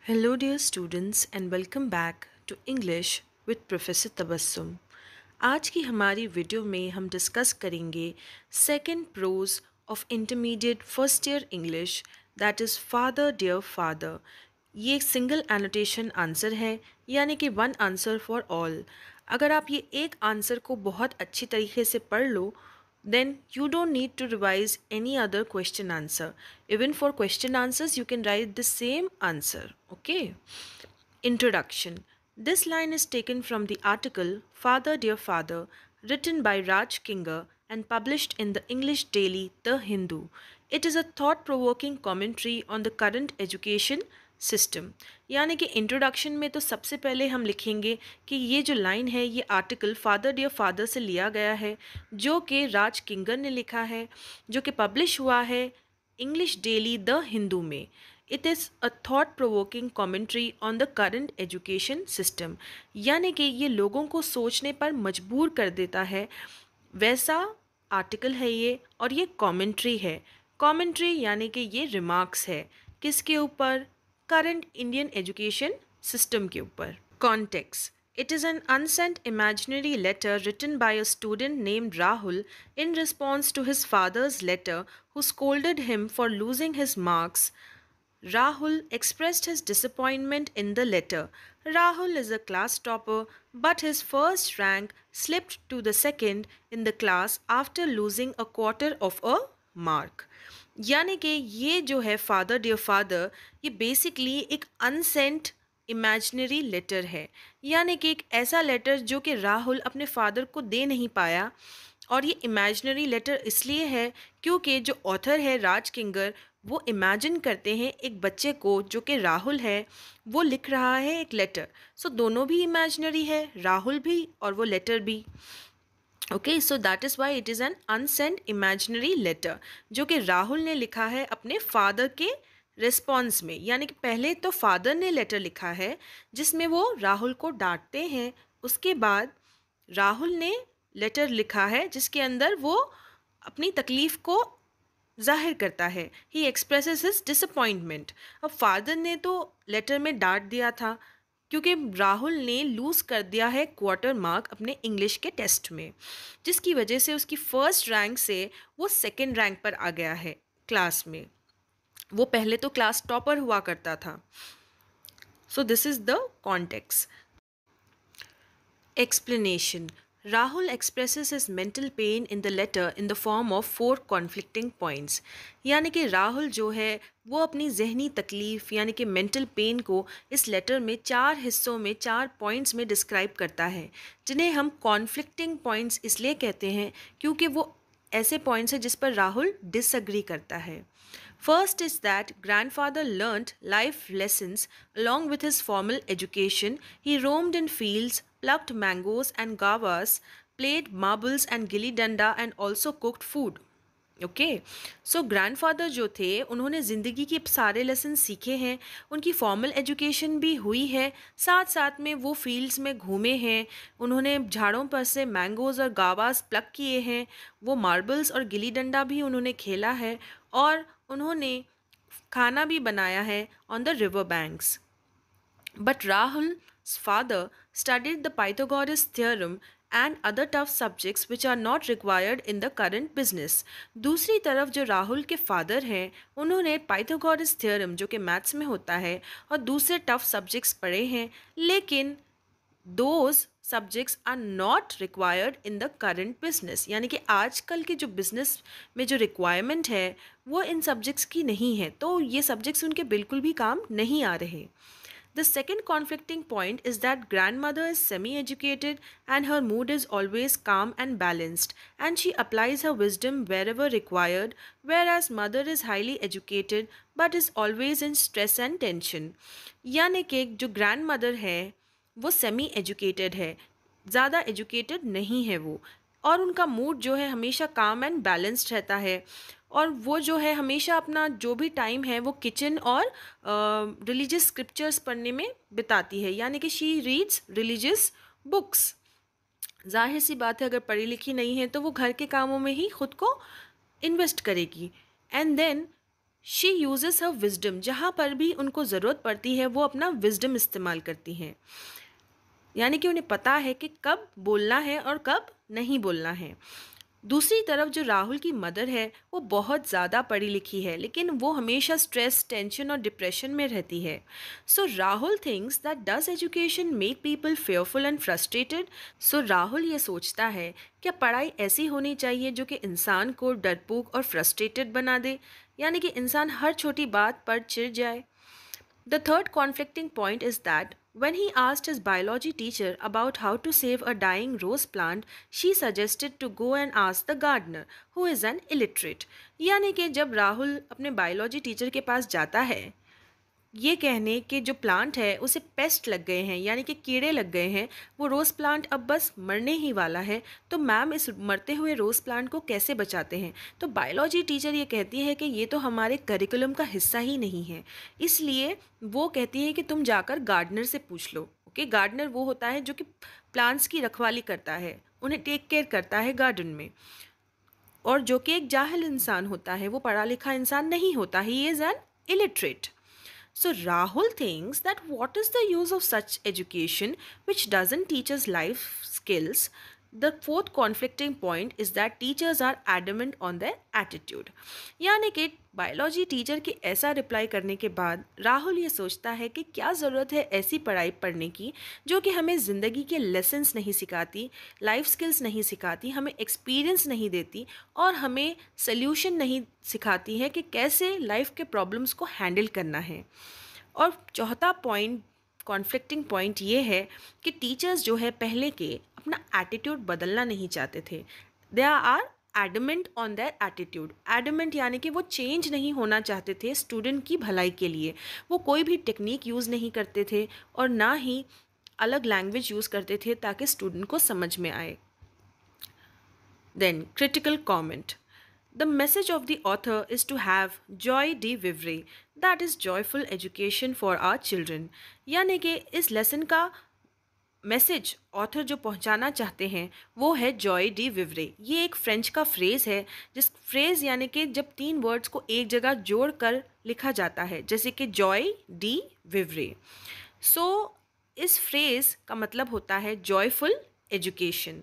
Hello, dear students, and welcome back to English with Professor Tabassum. आज की हमारी video में हम डिस्कस करेंगे second prose of intermediate first year English that is father dear father. ये एक single annotation answer है, यानी कि वन आंसर फॉर ऑल। अगर आप ये एक आंसर को बहुत अच्छी तरीके से पढ़ लो, then you don't need to revise any other question answer. Even for question answers you can write the same answer. Okay. Introduction. This line is taken from the article Father Dear Father, written by Raj Kinger and published in the English daily The Hindu. It is a thought-provoking commentary on the current education system. यानी कि introduction में तो सबसे पहले हम लिखेंगे कि ये जो लाइन है ये आर्टिकल फादर डियर फादर से लिया गया है, जो कि राज किंगर ने लिखा है, जो कि पब्लिश हुआ है इंग्लिश डेली द हिंदू में। It is a thought provoking commentary on the current education system, यानी कि ये लोगों को सोचने पर मजबूर कर देता है, वैसा आर्टिकल है ये, और ये कॉमेंट्री है। कॉमेंट्री यानी कि ये रिमार्क्स है किसके ऊपर? करंट इंडियन एजुकेशन सिस्टम के ऊपर। Context. It is an unsent imaginary letter written by a student named Rahul in response to his father's letter, who scolded him for losing his marks. Rahul expressed his disappointment in the letter. Rahul is a class topper, but his first rank slipped to the second in the class after losing a quarter of a mark. यानी कि ये जो है father dear father, ये basically एक unsent imaginary letter है, यानी कि एक ऐसा लेटर जो कि राहुल अपने फादर को दे नहीं पाया। और ये इमेजिनरी लेटर इसलिए है क्योंकि जो ऑथर है राज किंगर, वो इमेजिन करते हैं एक बच्चे को जो कि राहुल है, वो लिख रहा है एक लेटर। सो दोनों भी इमेजिनरी है, राहुल भी और वो लेटर भी। Okay, so that is why it is an unsent imaginary letter, जो कि राहुल ने लिखा है अपने फादर के रिस्पॉन्स में। यानी कि पहले तो फादर ने लेटर लिखा है जिसमें वो राहुल को डांटते हैं, उसके बाद राहुल ने लेटर लिखा है जिसके अंदर वो अपनी तकलीफ़ को जाहिर करता है। ही एक्सप्रेसेस हिज डिसअपॉइंटमेंट। अब फादर ने तो लेटर में डांट दिया था क्योंकि राहुल ने लूज़ कर दिया है क्वार्टर मार्क अपने इंग्लिश के टेस्ट में, जिसकी वजह से उसकी फ़र्स्ट रैंक से वो सेकंड रैंक पर आ गया है क्लास में। वो पहले तो क्लास टॉपर हुआ करता था। So this is the context. Explanation. Rahul expresses his mental pain in the letter in the form of 4 conflicting points. यानी कि राहुल जो है वो अपनी जहनी तकलीफ़ यानी कि मेंटल पेन को इस लेटर में 4 हिस्सों में 4 पॉइंट्स में डिस्क्राइब करता है, जिन्हें हम कॉन्फ्लिक्टिंग पॉइंट्स इसलिए कहते हैं क्योंकि वो ऐसे पॉइंट्स हैं जिस पर राहुल डिसअग्री करता है। First is that grandfather learnt life lessons along with his formal education. He roamed in fields, plucked mangoes and guavas, played marbles and gilli danda and also cooked food. Okay, so grandfather जो थे उन्होंने ज़िंदगी के सारे lesson सीखे हैं, उनकी formal education भी हुई है, साथ साथ में वो फील्ड्स में घूमे हैं, उन्होंने झाड़ों पर से मैंगोज़ और गावास प्लक किए हैं, वो मार्बल्स और गिल्ली डंडा भी उन्होंने खेला है, और उन्होंने खाना भी बनाया है on the river banks. But Rahul's father studied the Pythagoras theorem and other tough subjects which are not required in the current business. दूसरी तरफ जो राहुल के फादर हैं उन्होंने पाइथागोरस थ्योरम जो कि मैथ्स में होता है और दूसरे टफ सब्जेक्ट्स पढ़े हैं, लेकिन those subjects are not required in the current business. यानी कि आजकल के जो बिजनेस में जो रिक्वायरमेंट है वो इन सब्जेक्ट्स की नहीं है, तो ये सब्जेक्ट्स उनके बिल्कुल भी काम नहीं आ रहे। The second conflicting point is that grandmother is semi-educated and her mood is always calm and balanced, and she applies her wisdom wherever required, whereas mother is highly educated but is always in stress and tension. यानी कि जो grandmother है वो semi educated है, ज़्यादा educated नहीं है वो, और उनका मूड जो है हमेशा काम एंड बैलेंस्ड रहता है, और वो जो है हमेशा अपना जो भी टाइम है वो किचन और रिलीजियस स्क्रिप्चर्स पढ़ने में बिताती है। यानी कि शी रीड्स रिलीजियस बुक्स। जाहिर सी बात है अगर पढ़ी लिखी नहीं है तो वो घर के कामों में ही खुद को इन्वेस्ट करेगी। And then she uses her wisdom, जहाँ पर भी उनको ज़रूरत पड़ती है वो अपना विजडम इस्तेमाल करती हैं, यानी कि उन्हें पता है कि कब बोलना है और कब नहीं बोलना है। दूसरी तरफ जो राहुल की मदर है वो बहुत ज़्यादा पढ़ी लिखी है, लेकिन वो हमेशा स्ट्रेस, टेंशन और डिप्रेशन में रहती है। So Rahul thinks that does education make people fearful and frustrated. So Rahul ये सोचता है क्या पढ़ाई ऐसी होनी चाहिए जो कि इंसान को डरपोक और फ्रस्ट्रेटेड बना दे, यानी कि इंसान हर छोटी बात पर चिढ़ जाए। The third conflicting point is that when he asked his biology teacher about how to save a dying rose plant, she suggested to go and ask the gardener, who is an illiterate. यानी कि जब राहुल अपने biology teacher के पास जाता है ये कहने कि जो प्लांट है उसे पेस्ट लग गए हैं, यानी कि कीड़े लग गए हैं, वो रोज़ प्लांट अब बस मरने ही वाला है, तो मैम इस मरते हुए रोज़ प्लांट को कैसे बचाते हैं। तो बायोलॉजी टीचर ये कहती है कि ये तो हमारे करिकुलम का हिस्सा ही नहीं है, इसलिए वो कहती है कि तुम जाकर गार्डनर से पूछ लो। ओके, गार्डनर वो होता है जो कि प्लांट्स की रखवाली करता है, उन्हें टेक केयर करता है गार्डन में, और जो कि एक जाहिल इंसान होता है, वो पढ़ा लिखा इंसान नहीं होता, he is an illiterate. So Rahul thinks that what is the use of such education which doesn't teach us life skills? The fourth conflicting point is that teachers are adamant on their attitude. यानी कि biology teacher के ऐसा reply करने के बाद राहुल ये सोचता है कि क्या ज़रूरत है ऐसी पढ़ाई पढ़ने की जो कि हमें ज़िंदगी के लेसन्स नहीं सिखाती, लाइफ स्किल्स नहीं सिखाती, हमें एक्सपीरियंस नहीं देती और हमें सल्यूशन नहीं सिखाती है कि कैसे लाइफ के प्रॉब्लम्स को हैंडल करना है। और चौथा पॉइंट, कॉन्फ्लिक्टिंग पॉइंट ये है कि टीचर्स जो है पहले के अपना एटीट्यूड बदलना नहीं चाहते थे। They are adamant on their attitude. Adamant यानी कि वो चेंज नहीं होना चाहते थे स्टूडेंट की भलाई के लिए। वो कोई भी टेक्निक यूज़ नहीं करते थे और ना ही अलग लैंग्वेज यूज़ करते थे ताकि स्टूडेंट को समझ में आए। Then critical comment. The message of the author is to have joy de vivre, that is joyful education for our children. यानी कि इस लेसन का मैसेज ऑथर जो पहुंचाना चाहते हैं वो है जॉय डी विवरे। ये एक फ्रेंच का फ्रेज़ है, जिस फ्रेज़ यानी कि जब तीन वर्ड्स को एक जगह जोड़ कर लिखा जाता है, जैसे कि जॉय डी विवरे। सो इस फ्रेज़ का मतलब होता है जॉयफुल एजुकेशन।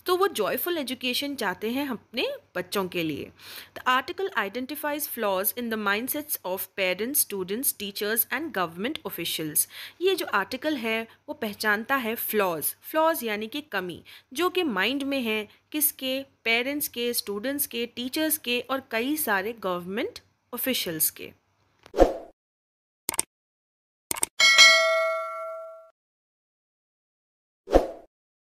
तो वो जॉयफुल एजुकेशन चाहते हैं अपने बच्चों के लिए। The article identifies flaws in the mindsets of parents, students, teachers and government officials. ये जो आर्टिकल है वो पहचानता है फ्लॉज यानी कि कमी, जो कि माइंड में है किसके, पेरेंट्स के, स्टूडेंट्स के, टीचर्स के और कई सारे गवर्नमेंट ऑफिशियल्स के।